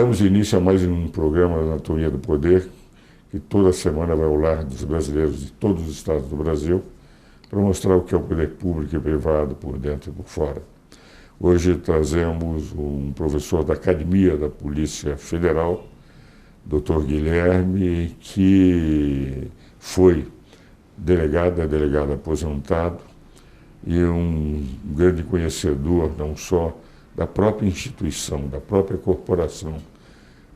Damos início a mais um programa Anatomia do Poder, que toda semana vai ao lar dos brasileiros de todos os estados do Brasil, para mostrar o que é o poder público e privado por dentro e por fora. Hoje trazemos um professor da Academia da Polícia Federal, Dr. Guilherme, que foi delegado aposentado e um grande conhecedor não só da própria instituição, da própria corporação,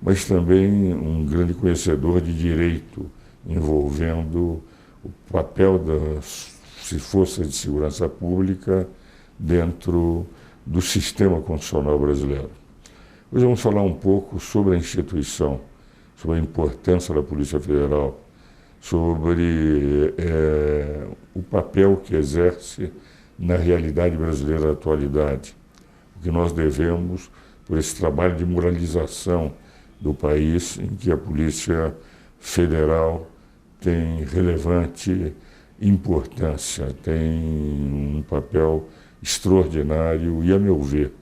mas também um grande conhecedor de direito envolvendo o papel das forças de segurança pública dentro do sistema constitucional brasileiro. Hoje vamos falar um pouco sobre a instituição, sobre a importância da Polícia Federal, sobre o papel que exerce na realidade brasileira da atualidade, o que nós devemos por esse trabalho de moralização do país, em que a Polícia Federal tem relevante importância, tem um papel extraordinário e, a meu ver,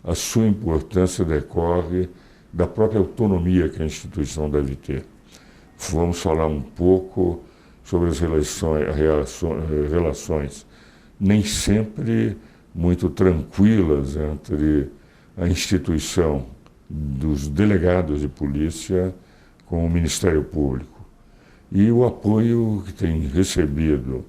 a sua importância decorre da própria autonomia que a instituição deve ter. Vamos falar um pouco sobre as relações nem sempre muito tranquilas entre a instituição dos delegados de polícia com o Ministério Público e o apoio que tem recebido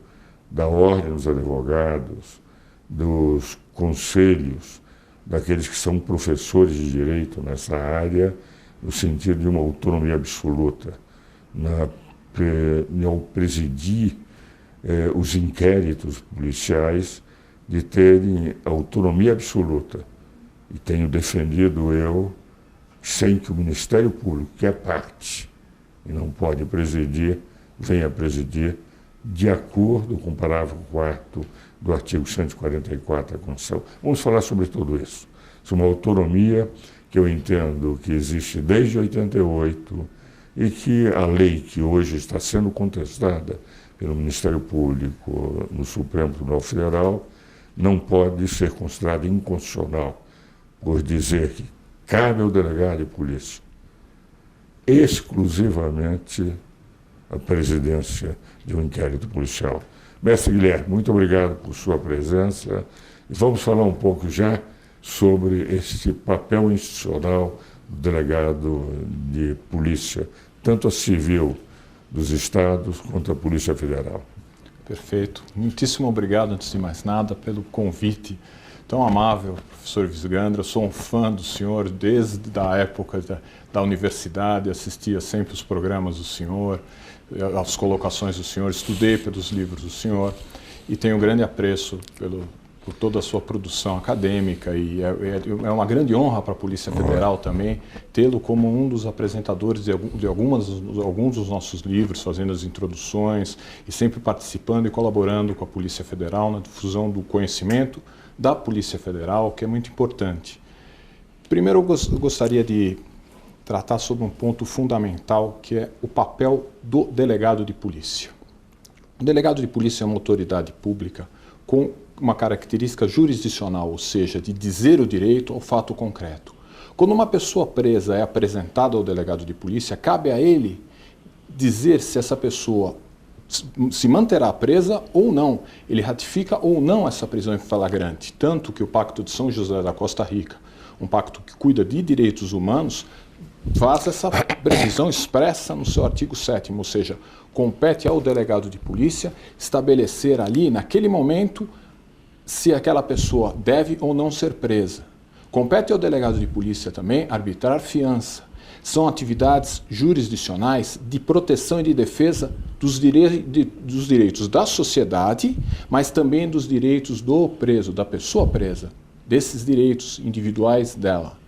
da Ordem dos Advogados, dos conselhos, daqueles que são professores de direito nessa área, no sentido de uma autonomia absoluta, ao presidir os inquéritos policiais, de terem autonomia absoluta. E tenho defendido eu, sem que o Ministério Público, que é parte e não pode presidir, venha presidir, de acordo com o parágrafo 4º do artigo 144 da Constituição. Vamos falar sobre tudo isso. Sobre uma autonomia que eu entendo que existe desde 88 e que a lei que hoje está sendo contestada pelo Ministério Público no Supremo Tribunal Federal não pode ser considerada inconstitucional por dizer que cabe ao delegado de polícia exclusivamente a presidência de um inquérito policial. Mestre Guilherme, muito obrigado por sua presença e vamos falar um pouco já sobre esse papel institucional do delegado de polícia, tanto a civil dos estados quanto a Polícia Federal. Perfeito. Muitíssimo obrigado, antes de mais nada, pelo convite tão amável, professor Visgandra. Eu sou um fã do senhor desde a época da universidade, assistia sempre os programas do senhor, as colocações do senhor, estudei pelos livros do senhor e tenho um grande apreço por toda a sua produção acadêmica e é uma grande honra para a Polícia Federal também tê-lo como um dos apresentadores de alguns dos nossos livros, fazendo as introduções e sempre participando e colaborando com a Polícia Federal na difusão do conhecimento da Polícia Federal, que é muito importante. Primeiro eu gostaria de tratar sobre um ponto fundamental, que é o papel do delegado de polícia. O delegado de polícia é uma autoridade pública com uma característica jurisdicional, ou seja, de dizer o direito ao fato concreto. Quando uma pessoa presa é apresentada ao delegado de polícia, cabe a ele dizer se essa pessoa se manterá presa ou não. Ele ratifica ou não essa prisão em flagrante. Tanto que o Pacto de São José da Costa Rica, um pacto que cuida de direitos humanos, faz essa previsão expressa no seu artigo 7º, ou seja, compete ao delegado de polícia estabelecer ali, naquele momento, se aquela pessoa deve ou não ser presa. Compete ao delegado de polícia também arbitrar fiança. São atividades jurisdicionais de proteção e de defesa dos direitos da sociedade, mas também dos direitos do preso, da pessoa presa, desses direitos individuais dela.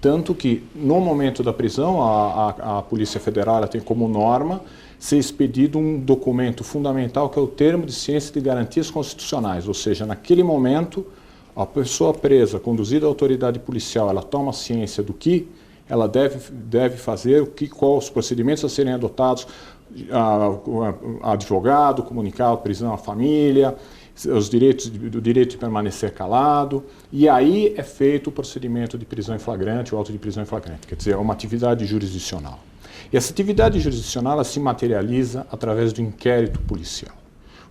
Tanto que, no momento da prisão, a Polícia Federal ela tem como norma ser expedido um documento fundamental, que é o Termo de Ciência de Garantias Constitucionais, ou seja, naquele momento, a pessoa presa, conduzida à autoridade policial, ela toma ciência do que ela deve fazer, quais os procedimentos a serem adotados, advogado, comunicar a prisão à família, o direito de permanecer calado, e aí é feito o procedimento de prisão em flagrante, o auto de prisão em flagrante, quer dizer, é uma atividade jurisdicional. E essa atividade jurisdicional ela se materializa através do inquérito policial.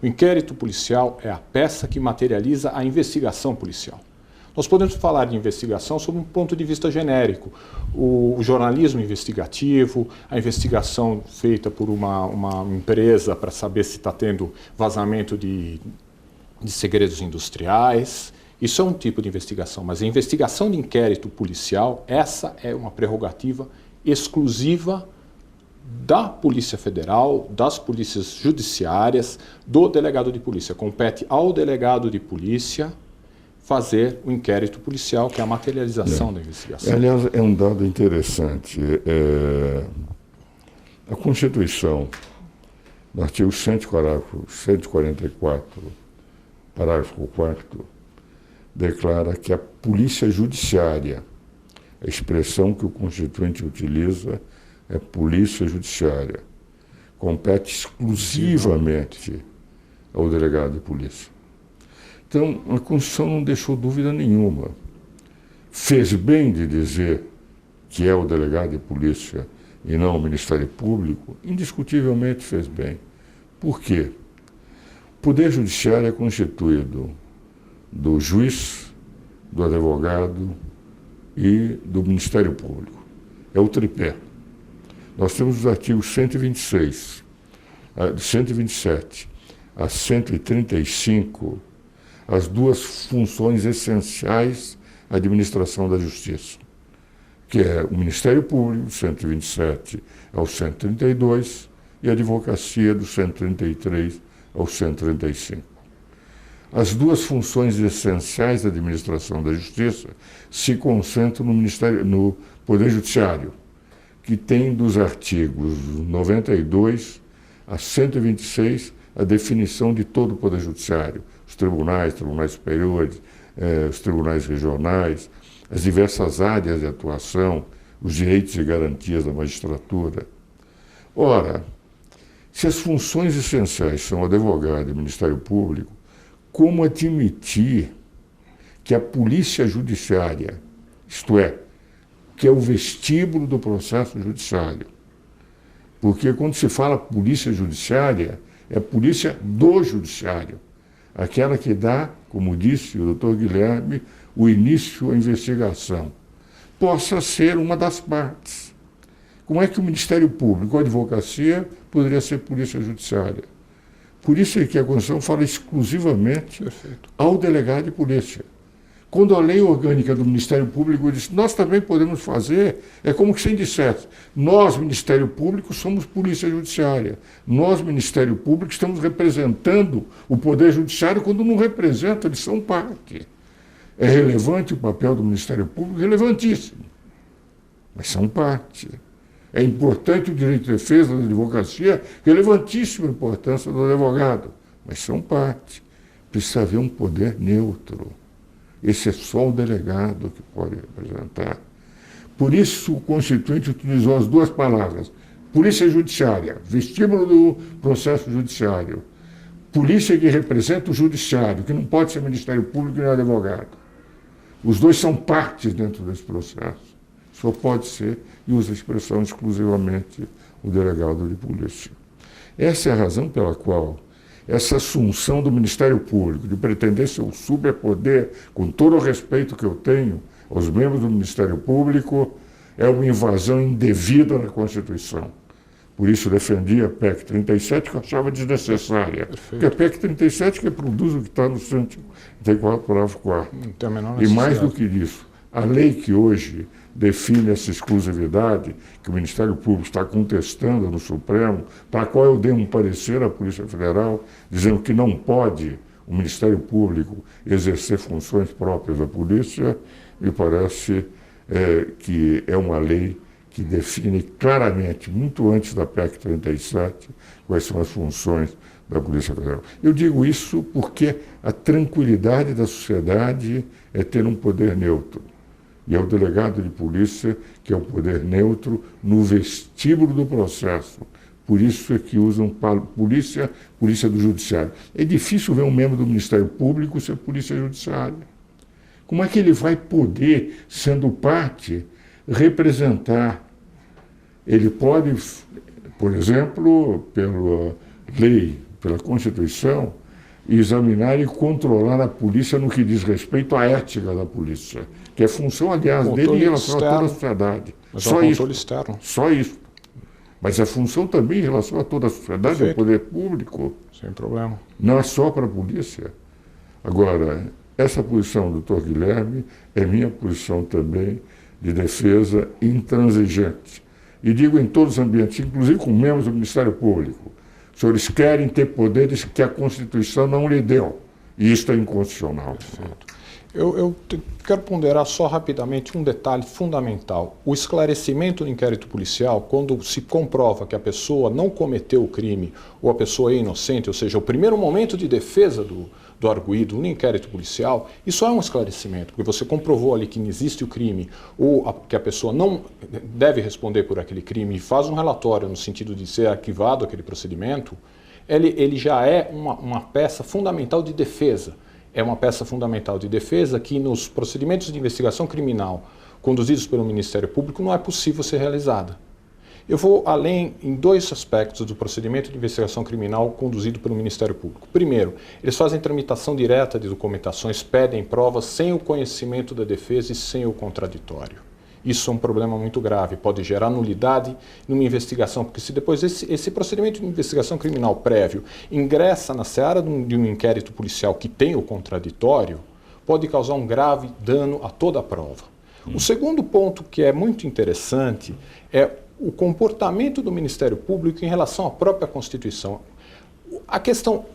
O inquérito policial é a peça que materializa a investigação policial. Nós podemos falar de investigação sob um ponto de vista genérico. O jornalismo investigativo, a investigação feita por uma empresa para saber se está tendo vazamento de segredos industriais. Isso é um tipo de investigação, mas a investigação de inquérito policial, essa é uma prerrogativa exclusiva da Polícia Federal, das polícias judiciárias, do delegado de polícia. Compete ao delegado de polícia fazer o inquérito policial, que é a materialização da investigação. Aliás, é um dado interessante. A Constituição, no artigo 144, parágrafo 4º, declara que a Polícia Judiciária, a expressão que o Constituinte utiliza é Polícia Judiciária, compete exclusivamente ao delegado de polícia. Então, a Constituição não deixou dúvida nenhuma. Fez bem de dizer que é o delegado de polícia e não o Ministério Público, indiscutivelmente fez bem. Por quê? O Poder Judiciário é constituído do juiz, do advogado e do Ministério Público. É o tripé. Nós temos os artigos 126, 127 a 135, as duas funções essenciais à administração da justiça, que é o Ministério Público, 127 ao 132, e a advocacia, do 133 ao 135. As duas funções essenciais da administração da justiça se concentram no Poder Judiciário, que tem dos artigos 92 a 126 a definição de todo o Poder Judiciário, os tribunais superiores, os tribunais regionais, as diversas áreas de atuação, os direitos e garantias da magistratura. Ora, se as funções essenciais são advogado e Ministério Público, como admitir que a Polícia Judiciária, isto é, que é o vestíbulo do processo judiciário? Porque quando se fala Polícia Judiciária, é a polícia do Judiciário, aquela que dá, como disse o doutor Guilherme, o início à investigação, possa ser uma das partes. Como é que o Ministério Público, a advocacia, poderia ser Polícia Judiciária? Por isso é que a Constituição fala exclusivamente ao delegado de polícia. Quando a lei orgânica do Ministério Público diz, nós também podemos fazer, é como se dissesse, nós, Ministério Público, somos Polícia Judiciária. Nós, Ministério Público, estamos representando o Poder Judiciário quando não representa, eles são parte. É relevante o papel do Ministério Público? Relevantíssimo. Mas são parte. É importante o direito de defesa da advocacia, relevantíssima a importância do advogado. Mas são parte. Precisa haver um poder neutro. Esse é só o delegado que pode representar. Por isso, o Constituinte utilizou as duas palavras. Polícia Judiciária, vestíbulo do processo judiciário. Polícia que representa o judiciário, que não pode ser Ministério Público nem advogado. Os dois são partes dentro desse processo. Só pode ser, e usa a expressão exclusivamente, o delegado de polícia. Essa é a razão pela qual essa assunção do Ministério Público de pretender ser o superpoder, com todo o respeito que eu tenho aos membros do Ministério Público, é uma invasão indevida na Constituição. Por isso defendi a PEC 37, que eu achava desnecessária. Porque a PEC 37 que produz o que está no 154, parágrafo 4º. E mais do que isso, a lei que hoje define essa exclusividade, que o Ministério Público está contestando no Supremo, para a qual eu dei um parecer à Polícia Federal, dizendo que não pode o Ministério Público exercer funções próprias da polícia, me parece que é uma lei que define claramente, muito antes da PEC 37, quais são as funções da Polícia Federal. Eu digo isso porque a tranquilidade da sociedade é ter um poder neutro. E é o delegado de polícia que é o poder neutro no vestíbulo do processo. por isso é que usam polícia do judiciário. É difícil ver um membro do Ministério Público ser polícia judiciária. Como é que ele vai poder, sendo parte, representar? Ele pode, por exemplo, pela lei, pela Constituição, examinar e controlar a polícia no que diz respeito à ética da polícia, que é função, aliás, dele em relação a toda a sociedade. Mas só isso. Externo. Só isso. Mas é função também em relação a toda a sociedade, Perfeito. ao poder público. Sem problema. Não é só para a polícia. Agora, essa posição do doutor Guilherme é minha posição também de defesa intransigente. E digo em todos os ambientes, inclusive com membros do Ministério Público. Os senhores querem ter poderes que a Constituição não lhe deu. E isso é inconstitucional. Perfeito. Eu quero ponderar só rapidamente um detalhe fundamental. O esclarecimento do inquérito policial, quando se comprova que a pessoa não cometeu o crime ou a pessoa é inocente, ou seja, o primeiro momento de defesa do arguido no inquérito policial, isso é um esclarecimento, porque você comprovou ali que não existe o crime ou que a pessoa não deve responder por aquele crime e faz um relatório no sentido de ser arquivado aquele procedimento, ele já é uma peça fundamental de defesa. É uma peça fundamental de defesa que nos procedimentos de investigação criminal conduzidos pelo Ministério Público não é possível ser realizada. Eu vou além em dois aspectos do procedimento de investigação criminal conduzido pelo Ministério Público. Primeiro, eles fazem tramitação direta de documentações, pedem provas sem o conhecimento da defesa e sem o contraditório. Isso é um problema muito grave, pode gerar nulidade numa investigação, porque se depois esse procedimento de investigação criminal prévio ingressa na seara de um inquérito policial que tem o contraditório, pode causar um grave dano a toda a prova. O segundo ponto que é muito interessante é o comportamento do Ministério Público em relação à própria Constituição. A questão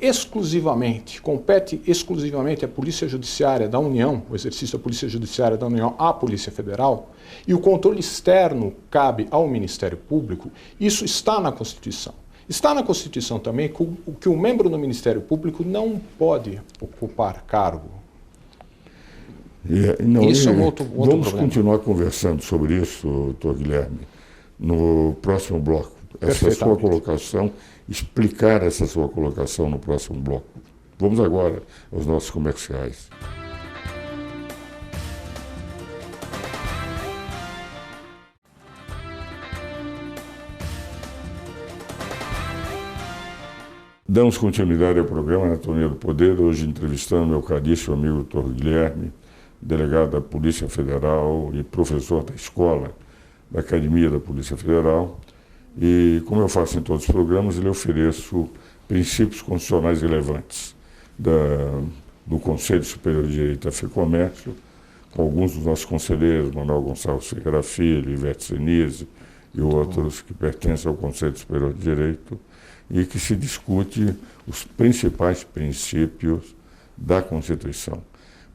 compete exclusivamente à Polícia Judiciária da União, o exercício da Polícia Judiciária da União à Polícia Federal, e o controle externo cabe ao Ministério Público, isso está na Constituição. Está na Constituição também que o membro do Ministério Público não pode ocupar cargo. Isso é um outro vamos problema. Continuar conversando sobre isso, doutor Guilherme, no próximo bloco. Essa sua colocação, explicar essa sua colocação no próximo bloco. Vamos agora aos nossos comerciais. Damos continuidade ao programa Anatomia do Poder, hoje entrevistando meu caríssimo amigo doutor Guilherme, delegado da Polícia Federal e professor da escola da Academia da Polícia Federal. E, como eu faço em todos os programas, eu ofereço princípios constitucionais relevantes do Conselho Superior de Direito da FEComércio, com alguns dos nossos conselheiros, Manuel Gonçalves Ferreira Filho, Ivete Senise e outros que pertencem ao Conselho Superior de Direito, e que se discute os principais princípios da Constituição.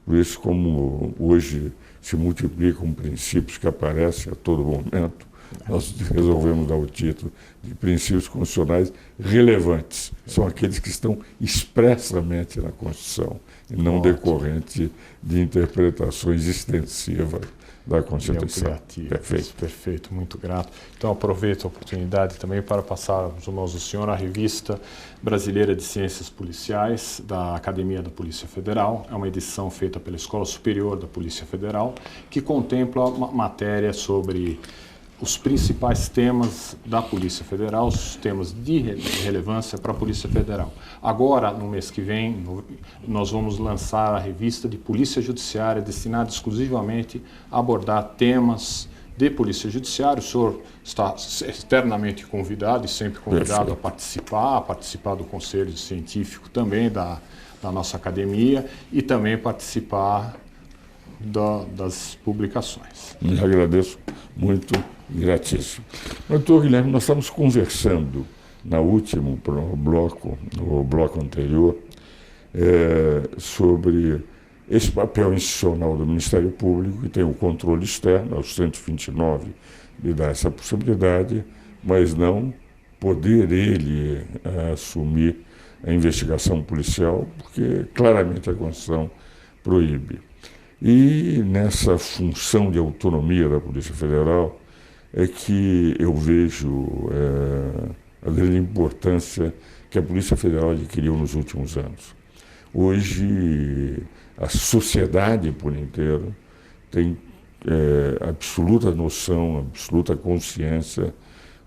Por isso, como hoje se multiplicam princípios que aparecem a todo momento, nós resolvemos dar o título de princípios constitucionais relevantes. São aqueles que estão expressamente na Constituição e não decorrente de interpretações extensivas da Constituição. Perfeito. Perfeito, muito grato. Então aproveito a oportunidade também para passar às mãos do senhor a revista Brasileira de Ciências Policiais da Academia da Polícia Federal. É uma edição feita pela Escola Superior da Polícia Federal que contempla uma matéria sobre os principais temas da Polícia Federal, os temas de relevância para a Polícia Federal. Agora, no mês que vem, nós vamos lançar a revista de Polícia Judiciária, destinada exclusivamente a abordar temas de Polícia Judiciária. O senhor está eternamente convidado e sempre convidado a participar do Conselho Científico também da nossa academia e também participar das publicações. Eu agradeço muito, gratíssimo. Doutor Guilherme, nós estamos conversando no bloco anterior, sobre esse papel institucional do Ministério Público, que tem o controle externo, aos 129, de dar essa possibilidade, mas não poder ele assumir a investigação policial, porque claramente a Constituição proíbe. E nessa função de autonomia da Polícia Federal é que eu vejo a grande importância que a Polícia Federal adquiriu nos últimos anos. Hoje, a sociedade por inteiro tem absoluta noção, absoluta consciência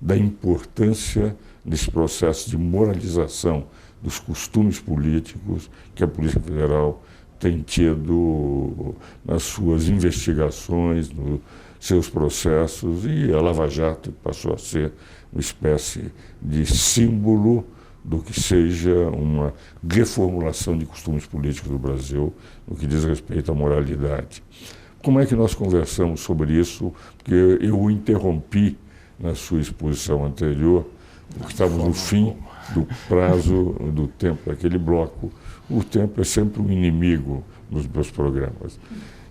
da importância desse processo de moralização dos costumes políticos que a Polícia Federal tem tido nas suas investigações, nos seus processos, e a Lava Jato passou a ser uma espécie de símbolo do que seja uma reformulação de costumes políticos do Brasil no que diz respeito à moralidade. Como é que nós conversamos sobre isso? Porque eu o interrompi na sua exposição anterior, porque estávamos no fim do prazo do tempo daquele bloco. O tempo é sempre um inimigo nos meus programas.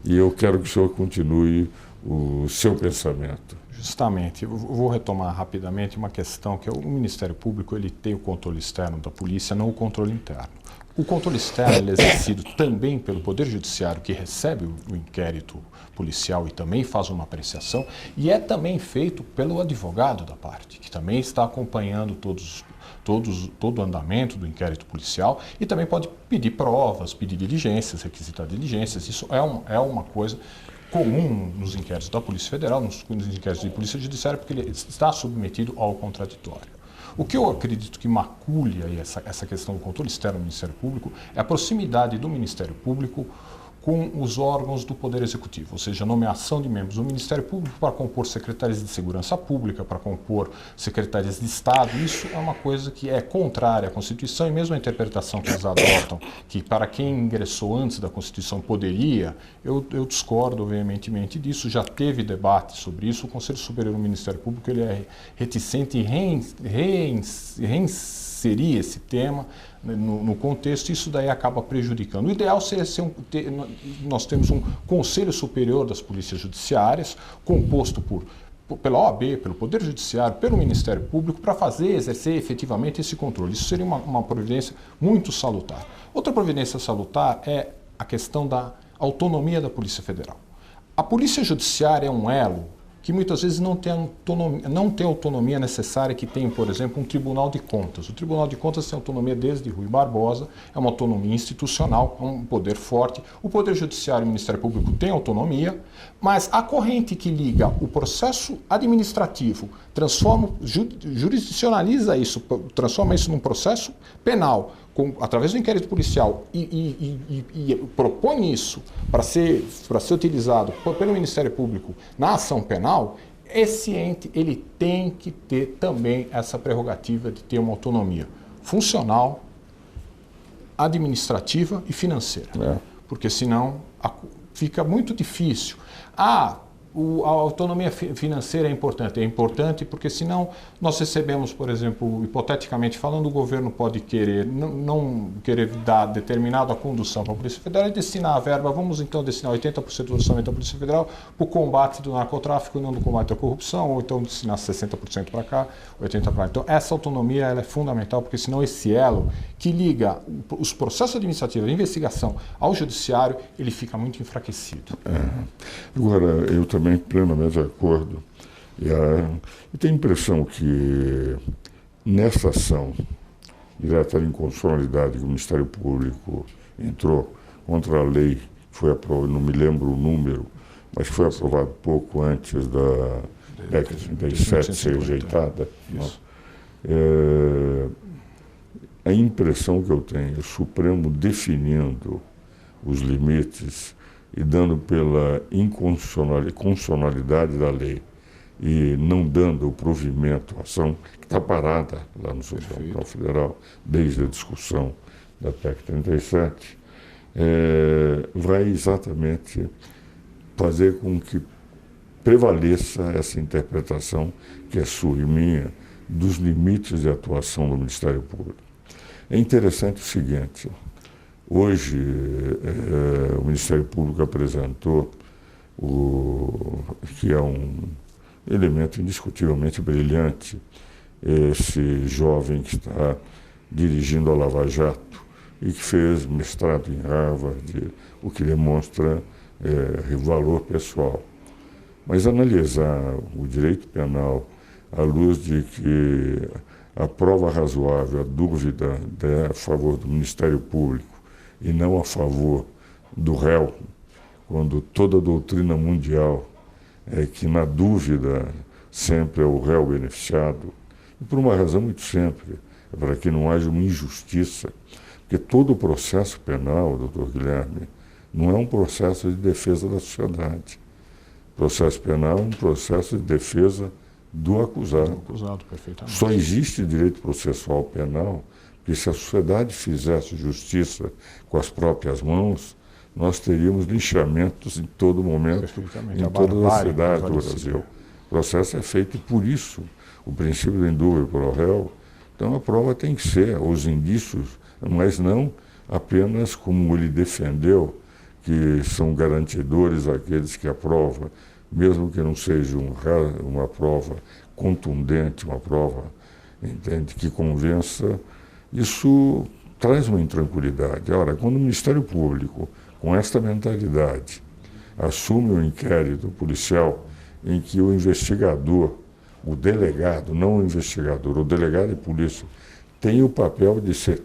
E eu quero que o senhor continue o seu pensamento. Justamente, eu vou retomar rapidamente uma questão que o Ministério Público ele tem o controle externo da polícia, não o controle interno. O controle externo ele é exercido também pelo Poder Judiciário, que recebe o inquérito policial e também faz uma apreciação, e é também feito pelo advogado da parte, que também está acompanhando todo o andamento do inquérito policial e também pode pedir provas, pedir diligências, requisitar diligências. Isso é uma coisa comum nos inquéritos da Polícia Federal, nos inquéritos de Polícia Judiciária, porque ele está submetido ao contraditório. O que eu acredito que macule aí essa questão do controle externo do Ministério Público é a proximidade do Ministério Público com os órgãos do Poder Executivo, ou seja, a nomeação de membros do Ministério Público para compor secretarias de segurança pública, para compor secretarias de Estado. Isso é uma coisa que é contrária à Constituição e mesmo a interpretação que eles adotam, que para quem ingressou antes da Constituição poderia, eu discordo veementemente disso. Já teve debate sobre isso. O Conselho Superior do Ministério Público ele é reticente em reinserir esse tema no contexto, isso daí acaba prejudicando. O ideal seria nós temos um Conselho Superior das Polícias Judiciárias, composto pela OAB, pelo Poder Judiciário, pelo Ministério Público, para exercer efetivamente esse controle. Isso seria uma providência muito salutar. Outra providência salutar é a questão da autonomia da Polícia Federal. A Polícia Judiciária é um elo que muitas vezes não tem a autonomia necessária que tem, por exemplo, um Tribunal de Contas. O Tribunal de Contas tem autonomia desde Rui Barbosa, é uma autonomia institucional, é um poder forte. O Poder Judiciário e o Ministério Público têm autonomia, mas a corrente que liga o processo administrativo, jurisdicionaliza isso, transforma isso num processo penal, através do inquérito policial e propõe isso para ser utilizado pelo Ministério Público na ação penal, esse ente ele tem que ter também essa prerrogativa de ter uma autonomia funcional, administrativa e financeira. Porque senão fica muito difícil. A autonomia financeira é importante porque senão nós recebemos, por exemplo, hipoteticamente falando, o governo pode querer não querer dar determinada condução para a Polícia Federal e destinar a verba, vamos então destinar 80% do orçamento da Polícia Federal para o combate do narcotráfico e não do combate à corrupção, ou então destinar 60% para cá, 80% para lá. Então essa autonomia ela é fundamental, porque senão esse elo que liga os processos administrativos, a investigação ao judiciário, ele fica muito enfraquecido. Agora, eu também plenamente de acordo. E tenho a impressão que nessa ação direta de inconstitucionalidade que o Ministério Público entrou contra a lei, foi aprovado, não me lembro o número, mas foi aprovado pouco antes da década de 37 ser rejeitada. A impressão que eu tenho, o Supremo definindo os limites e dando pela inconstitucionalidade da lei e não dando o provimento à ação, que está parada lá no Supremo Tribunal Federal, desde a discussão da PEC 37, vai exatamente fazer com que prevaleça essa interpretação, que é sua e minha, dos limites de atuação do Ministério Público. É interessante o seguinte: hoje, o Ministério Público apresentou que é um elemento indiscutivelmente brilhante, esse jovem que está dirigindo a Lava Jato e que fez mestrado em Harvard, o que demonstra valor pessoal. Mas analisar o direito penal à luz de que a prova razoável, a dúvida é a favor do Ministério Público e não a favor do réu, quando toda a doutrina mundial é que, na dúvida, sempre é o réu beneficiado, e por uma razão muito simples, é para que não haja uma injustiça, porque todo o processo penal, doutor Guilherme, não é um processo de defesa da sociedade. O processo penal é um processo de defesa do acusado. Do acusado, perfeitamente. Só existe direito processual penal porque, se a sociedade fizesse justiça com as próprias mãos, nós teríamos linchamentos em todo momento, em todas as cidades do Brasil. O processo é feito, e por isso o princípio da indúvia pro réu. Então a prova tem que ser os indícios, mas não apenas como ele defendeu, que são garantidores aqueles que a prova, mesmo que não seja uma prova contundente, uma prova, entende, que convença, isso traz uma intranquilidade. Ora, quando o Ministério Público, com esta mentalidade, assume um inquérito policial em que o investigador, o delegado, não o investigador, o delegado de polícia, tem o papel de ser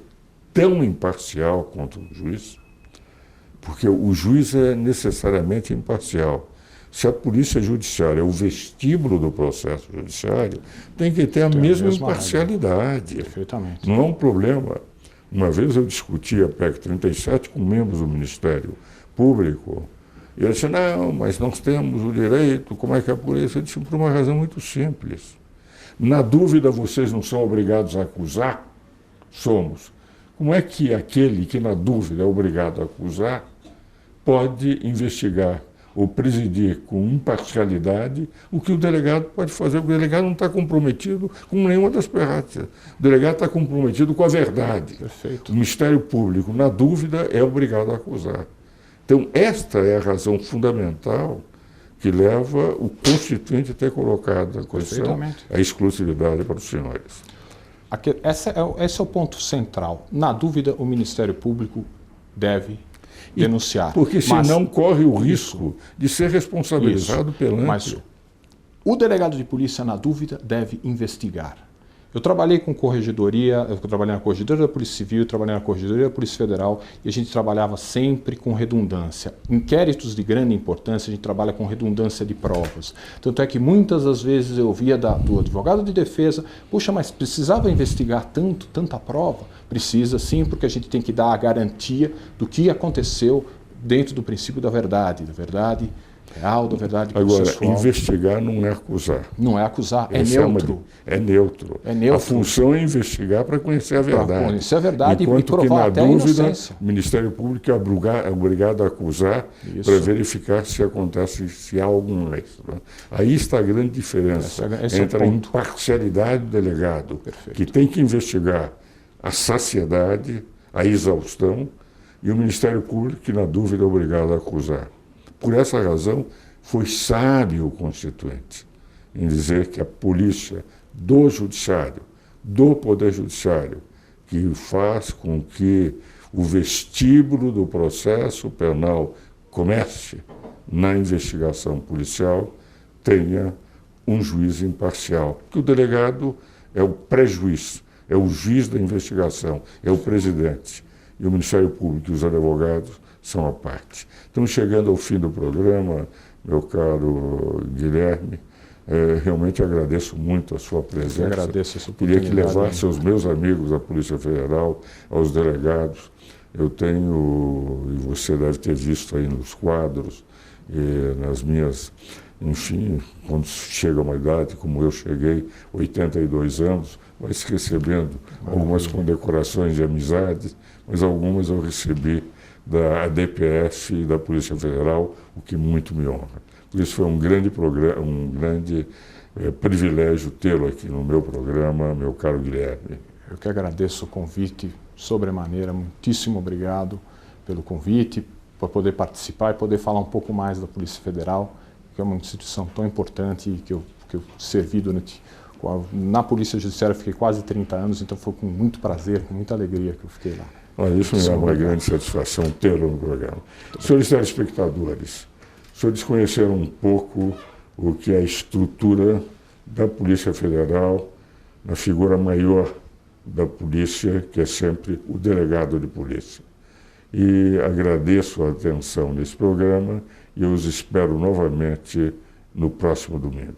tão imparcial quanto o juiz, porque o juiz é necessariamente imparcial. Se a polícia judiciária é o vestíbulo do processo judiciário, tem que ter a mesma imparcialidade. Perfeitamente. Não é um problema. Uma vez eu discuti a PEC 37 com membros do Ministério Público, e eu disse, não, mas nós temos o direito, como é que é a polícia? Eu disse, por uma razão muito simples. Na dúvida, vocês não são obrigados a acusar? Somos. Como é que aquele que, na dúvida, é obrigado a acusar, pode investigar ou presidir com imparcialidade o que o delegado pode fazer? O delegado não está comprometido com nenhuma das partes. O delegado está comprometido com a verdade. Perfeito. O Ministério Público, na dúvida, é obrigado a acusar. Então, esta é a razão fundamental que leva o Constituinte a ter colocado a Constituição, a exclusividade para os senhores. Esse é o ponto central. Na dúvida, o Ministério Público deve denunciar. Porque senão corre o risco de ser responsabilizado perante. Mas o delegado de polícia, na dúvida, deve investigar. Eu trabalhei com corregedoria, eu trabalhei na corregedoria da Polícia Civil, trabalhei na corregedoria da Polícia Federal, e a gente trabalhava sempre com redundância. Inquéritos de grande importância, a gente trabalha com redundância de provas. Tanto é que muitas das vezes eu ouvia do advogado de defesa, puxa, mas precisava investigar tanta prova? Precisa sim, porque a gente tem que dar a garantia do que aconteceu dentro do princípio da verdade real, da verdade processual. Agora, investigar não é acusar. Não é acusar, é neutro. É neutro. A função é investigar para conhecer a verdade. Para conhecer a verdade e provar até a inocência. O Ministério Público é obrigado a acusar para verificar se acontece, se há algum mais. Aí está a grande diferença entre a imparcialidade do delegado, que tem que investigar a saciedade, a exaustão, e o Ministério Público, que, na dúvida, é obrigado a acusar. Por essa razão, foi sábio o Constituinte em dizer que a polícia do Judiciário, do Poder Judiciário, que faz com que o vestíbulo do processo penal comece na investigação policial, tenha um juiz imparcial. Que o delegado é o pré-juiz, é o juiz da investigação, é o presidente. E o Ministério Público e os advogados são a parte. Estamos chegando ao fim do programa, meu caro Guilherme. Realmente agradeço muito a sua presença. Eu agradeço essa oportunidade. Queria que levasse aos meus amigos da Polícia Federal, aos delegados. Eu tenho, e você deve ter visto aí nos quadros, nas minhas, enfim, quando chega a uma idade como eu cheguei, 82 anos, vai se recebendo algumas condecorações de amizade, mas algumas eu recebi da DPF e da Polícia Federal, o que muito me honra. Por isso foi um grande privilégio tê-lo aqui no meu programa, meu caro Guilherme. Eu que agradeço o convite, sobremaneira, muitíssimo obrigado pelo convite, por poder participar e poder falar um pouco mais da Polícia Federal, que é uma instituição tão importante e que eu servi na Polícia Judiciária, fiquei quase 30 anos, então foi com muito prazer, com muita alegria que eu fiquei lá. Isso me é uma grande satisfação tê-lo no programa. Senhores telespectadores, os senhores conheceram um pouco o que é a estrutura da Polícia Federal, na figura maior da polícia, que é sempre o delegado de polícia. E agradeço a atenção nesse programa e os espero novamente no próximo domingo.